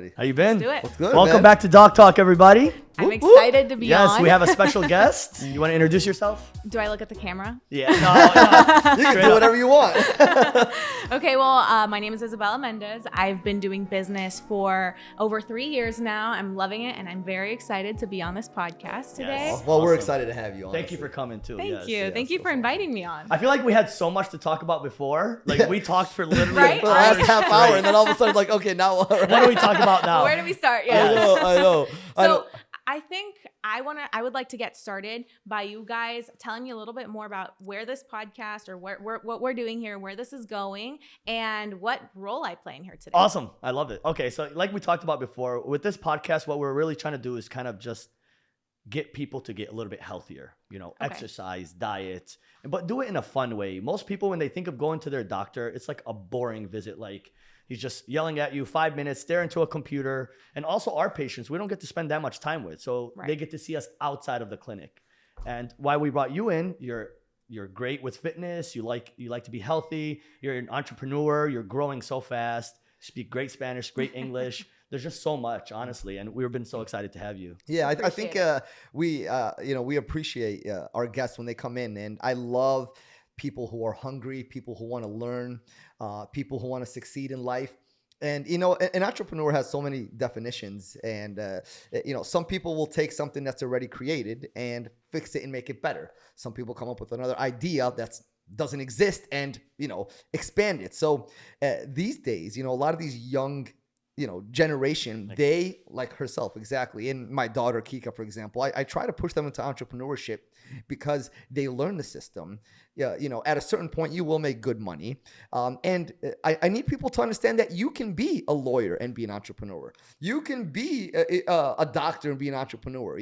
everybody. How you been? Let's do it. What's good, Welcome man? back to DocTok, everybody. I'm excited to be on. Yes, we have a special guest. You want to introduce yourself? Do I look at the camera? Yeah. No. You can do whatever you want. Okay, well, my name is Isabella Mendez. I've been doing business for over 3 years now. I'm loving it, and I'm very excited to be on this podcast today. Yes. Well, we're Awesome. excited to have you on. Thank you for coming too. Thank Yes. you. Thank you for inviting me on. I feel like we had so much to talk about before. Like we talked for literally Right? For the last half hour, and then all of a sudden, like, okay, now what? What do we talk about now? Where do we start? I Yeah. know. So I think I would like to get started by you guys telling me a little bit more about where this podcast or what we're doing here, where this is going, and what role I play in here today. Awesome. I love it. Okay, so like we talked about before, with this podcast, what we're really trying to do is kind of just get people to get a little bit healthier, Okay. exercise, diet, but do it in a fun way. Most people, when they think of going to their doctor, it's like a boring visit. Like he's just yelling at you 5 minutes, stare into a computer. And also our patients, we don't get to spend that much time with. So Right. they get to see us outside of the clinic. And why we brought you in, you're great with fitness. You like to be healthy. You're an entrepreneur. You're growing so fast. Speak great Spanish, great English. There's just so much, honestly. And we've been so excited to have you. Yeah, I think Appreciate we appreciate our guests when they come in, and I love people who are hungry, people who want to learn, people who want to succeed in life. And an entrepreneur has so many definitions, and some people will take something that's already created and fix it and make it better. Some people come up with another idea that doesn't exist and expand it. So these days, a lot of these young generation, they like herself, exactly. And my daughter, Kika, for example, I try to push them into entrepreneurship because they learn the system. Yeah, at a certain point, you will make good money. And I need people to understand that you can be a lawyer and be an entrepreneur. You can be a doctor and be an entrepreneur.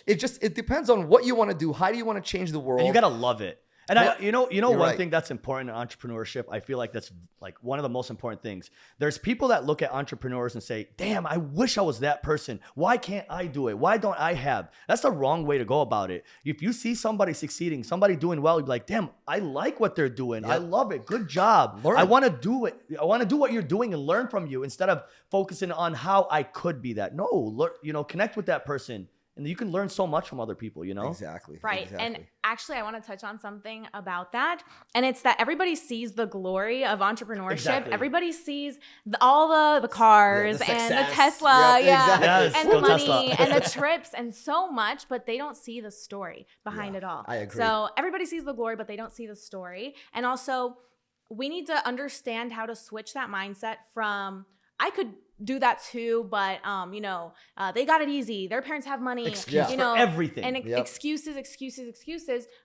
It depends on what you want to do. How do you want to change the world? And you got to love it. And one right. thing that's important in entrepreneurship, I feel like that's like one of the most important things. There's people that look at entrepreneurs and say, damn, I wish I was that person. Why can't I do it? Why don't I have? That's the wrong way to go about it. If you see somebody succeeding, somebody doing well, you'd be like, damn, I like what they're doing. Yep. I love it. Good job. Learn. I want to do it. I want to do what you're doing and learn from you instead of focusing on how I could be that. No, connect with that person. And you can learn so much from other people, Exactly. Right. Exactly. And actually, I want to touch on something about that. And it's that everybody sees the glory of entrepreneurship. Exactly. Everybody sees all the cars the and the success. Tesla, Yeah, exactly. Yes, and go the money Tesla. and the trips and so much, but they don't see the story behind it all. I agree. So everybody sees the glory, but they don't see the story. And also, we need to understand how to switch that mindset from, I could do that too, but they got it easy. Their parents have money. Excuse for everything. And Yep. excuses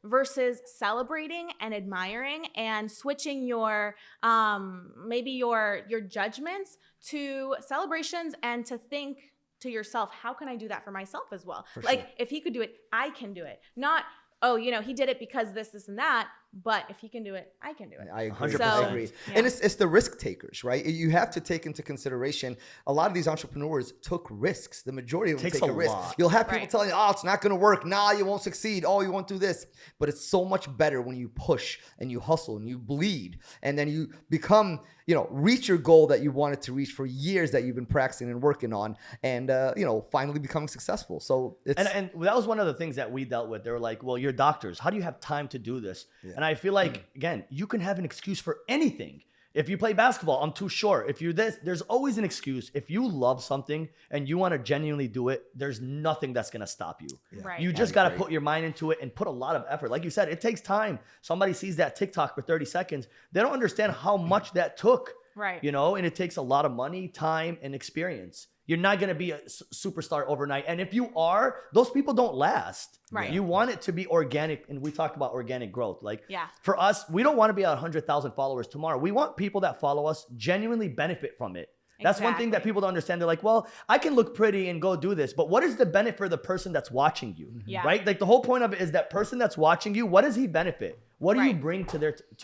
versus celebrating and admiring and switching your maybe your judgments to celebrations and to think to yourself, how can I do that for myself as well? For like sure. if he could do it, I can do it. Not, he did it because this and that. But if he can do it, I can do it. I agree. 100%. I agree. Yeah. And it's the risk takers, right? You have to take into consideration a lot of these entrepreneurs took risks. The majority of them Takes take a a risk. lot. You'll have people Right. telling you, oh, it's not going to work. Nah, you won't succeed. Oh, you won't do this. But it's so much better when you push and you hustle and you bleed and then you become, reach your goal that you wanted to reach for years that you've been practicing and working on and, finally becoming successful. So it's... And that was one of the things that we dealt with. They were like, well, you're doctors. How do you have time to do this? Yeah. And I feel like, again, you can have an excuse for anything. If you play basketball, I'm too short. If you're this, there's always an excuse. If you love something and you want to genuinely do it, there's nothing that's going to stop you. Yeah. Right. You just got to put your mind into it and put a lot of effort. Like you said, it takes time. Somebody sees that TikTok for 30 seconds. They don't understand how much that took. Right. And it takes a lot of money, time, and experience. You're not going to be a superstar overnight. And if you are, those people don't last. Right. You want it to be organic. And we talked about organic growth. Like Yeah. for us, we don't want to be at 100,000 followers tomorrow. We want people that follow us genuinely benefit from it. That's one thing that Exactly. people don't understand. They're like, well, I can look pretty and go do this, but what is the benefit for the person that's watching you? Yeah. Right? Like the whole point of it is that person that's watching you, what does he benefit? What do you Right. bring to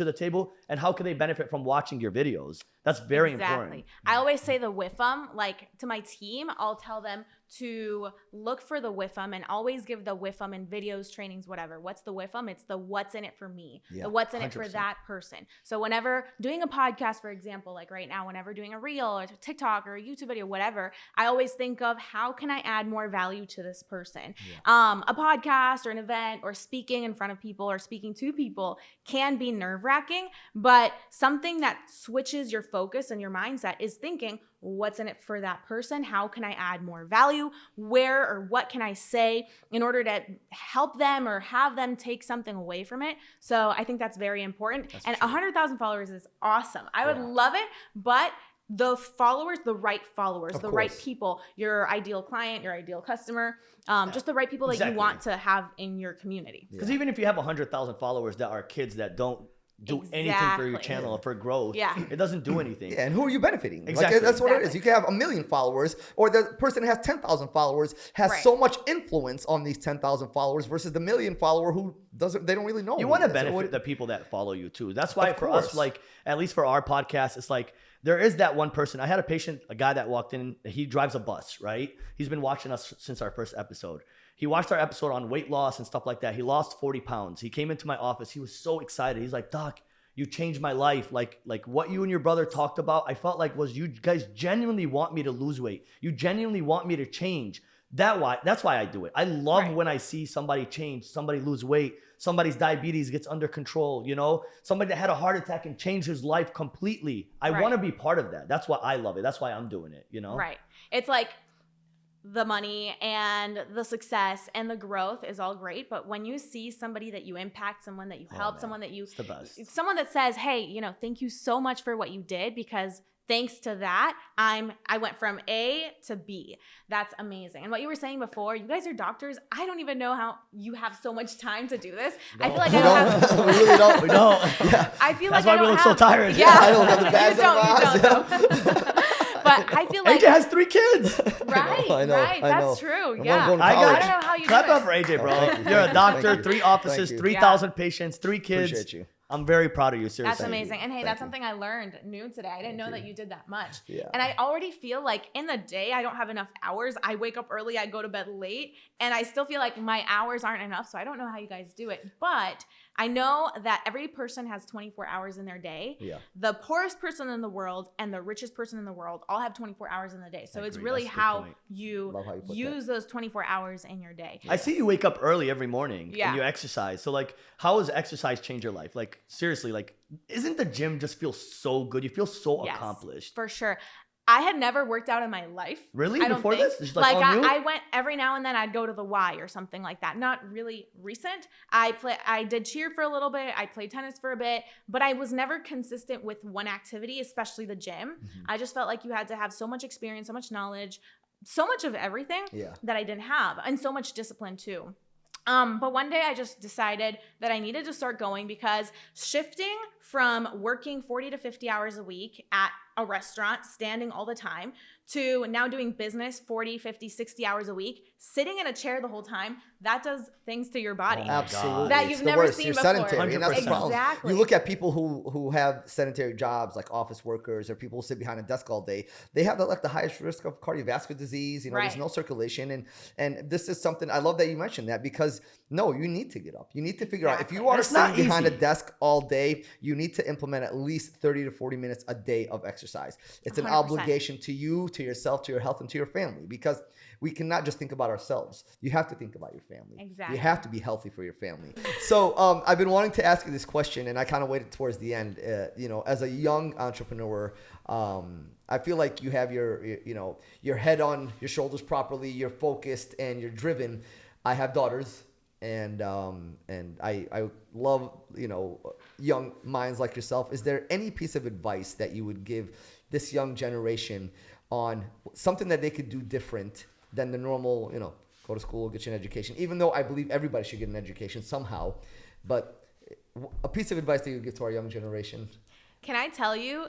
the table, and how can they benefit from watching your videos? That's very important. I always say the WIFM, like to my team, I'll tell them to look for the WIFM and always give the WIFM in videos, trainings, whatever. What's the WIFM? It's the what's in it for me, the what's in it for 100%. that person. So whenever doing a podcast, for example, like right now, whenever doing a reel or TikTok or a YouTube video, whatever, I always think of how can I add more value to this person? A podcast or an event or speaking in front of people or speaking to people can be nerve-wracking, but something that switches your focus and your mindset is thinking, what's in it for that person? How can I add more value? Where or what can I say in order to help them or have them take something away from it? So I think that's very important. And 100,000 followers is awesome. I would love it, but the followers, the right followers, Of the right course. people, your ideal client, your ideal customer, just the right people that you want to have in your community. Because even if you have 100,000 followers that are kids that don't do anything for your channel or for growth, it doesn't do anything. Yeah, and who are you benefiting? Exactly. Like, that's what it is. You can have 1 million followers, or the person who has 10,000 followers has Right. so much influence on these 10,000 followers versus the million follower who they don't really know. You who want to he is. So benefit the people that follow you too. That's why Of for course. us, like at least for our podcast, it's like there is that one person. I had a patient, a guy that walked in. He drives a bus, right? He's been watching us since our first episode. He watched our episode on weight loss and stuff like that. He lost 40 pounds. He came into my office. He was so excited. He's like, Doc, you changed my life. Like what you and your brother talked about, I felt like was you guys genuinely want me to lose weight. You genuinely want me to change. That's why I do it. I love when I see somebody change, somebody lose weight, somebody's diabetes gets under control, somebody that had a heart attack and changed his life completely. I want to be part of that. That's why I love it. That's why I'm doing it, Right. It's like the money and the success and the growth is all great, but when you see somebody that you impact, someone that you help, man. someone that you, It's the best. someone that says, hey, thank you so much for what you did, because thanks to that, I went from A to B. That's amazing. And what you were saying before, you guys are doctors. I don't even know how you have so much time to do this. I feel like I don't have. we really don't. We don't. Yeah. I feel That's like why I we don't look so have. tired. Yeah, I don't have the bags you don't. on You don't. But I feel like AJ has 3 kids. right, I know, right. I know. That's true. I'm Yeah. going to I got- college. I don't know how you Clap do up it. for AJ, bro. Thank you. You're a Thank doctor, you. 3 offices, Thank you. 3,000 patients, 3 kids. Appreciate you. I'm very proud of you, seriously. That's amazing. And hey, Thank that's you. something I learned new today. I didn't know that you did that much. Yeah. And I already feel like in the day, I don't have enough hours. I wake up early, I go to bed late, and I still feel like my hours aren't enough. So I don't know how you guys do it. But I know that every person has 24 hours in their day. Yeah. The poorest person in the world and the richest person in the world all have 24 hours in the day. So I it's agree. really That's a good how point. you Love how you put use those 24 hours in your day. I see you wake up early every morning Yeah. and you exercise. So like, how has exercise changed your life? Like seriously, like isn't the gym just feel so good? You feel so Yes, accomplished. for sure. I had never worked out in my life. Really? I don't Before think. this? It's like all new? I went every now and then. I'd go to the Y or something like that. Not really recent. I did cheer for a little bit. I played tennis for a bit, but I was never consistent with one activity, especially the gym. I just felt like you had to have so much experience, so much knowledge, so much of everything that I didn't have, and so much discipline too. But one day I just decided that I needed to start going, because shifting from working 40 to 50 hours a week at a restaurant, standing all the time, to now doing business 40, 50, 60 hours a week, sitting in a chair the whole time, that does things to your body. my Absolutely. That It's you've the never worst. seen You're before. sedentary, and that's the problem. Exactly. You look at people who have sedentary jobs, like office workers or people who sit behind a desk all day. They have the highest risk of cardiovascular disease. There's Right. no circulation, and this is something I love that you mentioned that, because no, you need to get up. You need to figure out if you are It's not sitting behind a easy. desk all day. You need to implement at least 30 to 40 minutes a day of exercise. It's an 100%. obligation to you, to yourself, to your health, and to your family, because we cannot just think about ourselves. You have to think about your family. Exactly. You have to be healthy for your family. So I've been wanting to ask you this question, and I kind of waited towards the end. As a young entrepreneur, I feel like you have your head on your shoulders properly. You're focused and you're driven. I have daughters, and I love young minds like yourself. Is there any piece of advice that you would give this young generation on something that they could do different than the normal, go to school, get you an education, even though I believe everybody should get an education somehow, but a piece of advice that you would give to our young generation? Can I tell you,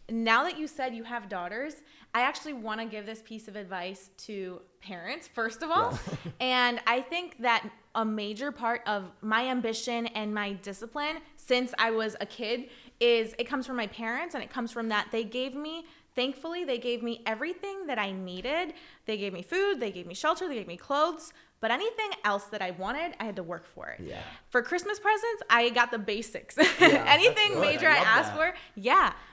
now that you said you have daughters, I actually want to give this piece of advice to parents, first of all. And I think that a major part of my ambition and my discipline since I was a kid is it comes from my parents, and it comes from that thankfully, they gave me everything that I needed. They gave me food, they gave me shelter, they gave me clothes. But anything else that I wanted, I had to work for it. Yeah. For Christmas presents, I got the basics. Yeah, Anything major I asked for,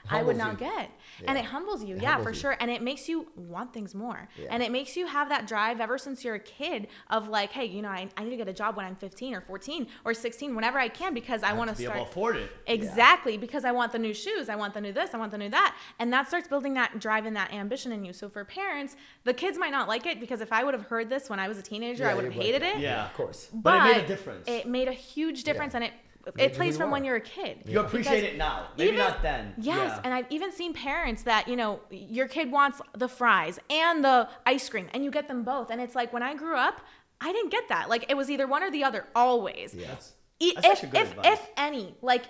I would not you. get. Yeah. And it humbles you, It for humbles you. sure. And it makes you want things more. Yeah. And it makes you have that drive ever since you're a kid of like, hey, you know, I need to get a job when I'm 15 or 14 or 16, whenever I can, because I want to be start. able to afford it. Exactly, because I want the new shoes, I want the new this, I want the new that. And that starts building that drive and that ambition in you. So for parents, the kids might not like it, because if I would have heard this when I was a teenager, I would have hated it. Yeah. Of course. But it made a difference. It made a huge difference, Yeah. and Made it you plays who from you when are. you're a kid. You appreciate Because it now. Maybe even- not then. Yes, Yeah. and I've even seen parents that, you know, your kid wants the fries and the ice cream, and you get them both. And it's like, when I grew up, I didn't get that. Like, it was either one or the other, always. Yes. That's actually good advice.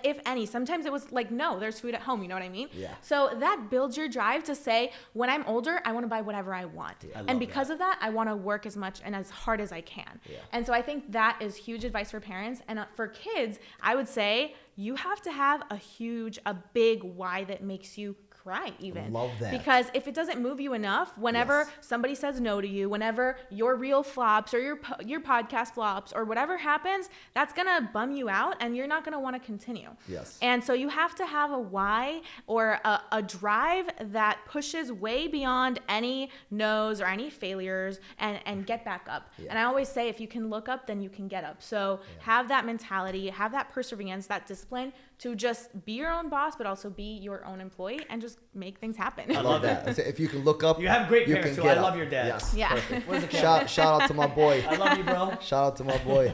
If any, sometimes it was like, no, there's food at home. You know what I mean? Yeah. So that builds your drive to say, when I'm older, I want to buy whatever I want. I love And because of that, I want to work as much and as hard as I can. Yeah. And so I think that is huge advice for parents. And for kids, I would say you have to have a big why that makes you cry even. Love that. Because if it doesn't move you enough, whenever Yes. somebody says no to you, whenever your reel flops or your podcast flops or whatever happens, that's going to bum you out, and you're not going to want to continue. Yes. And so you have to have a why or a drive that pushes way beyond any no's or any failures, and get back up. Yeah. And I always say, if you can look up, then you can get up. So have that mentality, have that perseverance, that discipline to just be your own boss, but also be your own employee, and just make things happen. I love that. I say, if you can look up, You have great you parents, can too. I get love up. your dad. Yes. Yeah. Perfect. Where's the camera? Shout out to my boy. I love you, bro. Shout out to my boy.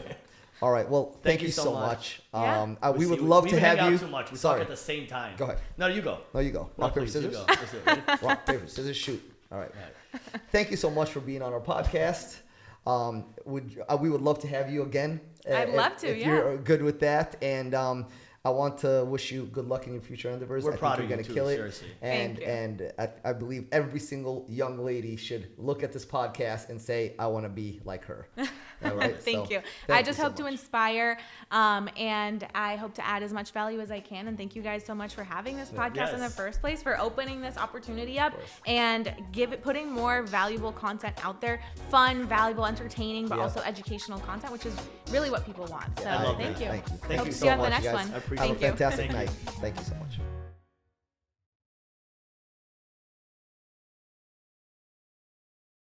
All right. Well, thank you you so so much. Yeah. We would See, love we to hang have out you. Too much. We Sorry. talk at the same time. Go ahead. No, you go. No, you go. No, Rock, paper, please, you scissors. go. Let's do it. Ready? Rock, paper, scissors, shoot. All right. Thank you so much for being on our podcast. We would love to have you again. I'd love to, if yeah. you're good with that. And I want to wish you good luck in your future endeavors. We're I proud think of you're you, gonna too, kill it. seriously. And Thank you. I believe every single young lady should look at this podcast and say, I want to be like her. All right. Thank So, you. thank I just you so hope to much. inspire, and I hope to add as much value as I can. And thank you guys so much for having this podcast in the Yes. first place, for opening this opportunity up, and putting more valuable content out there, fun, valuable, entertaining, but Yeah. also educational content, which is really what people want. So I love thank that. you. Thank you. Thank Hope you to so see you at the much, next guys. one. I appreciate Have a Thank you. fantastic Thank you. night. Thank you so much.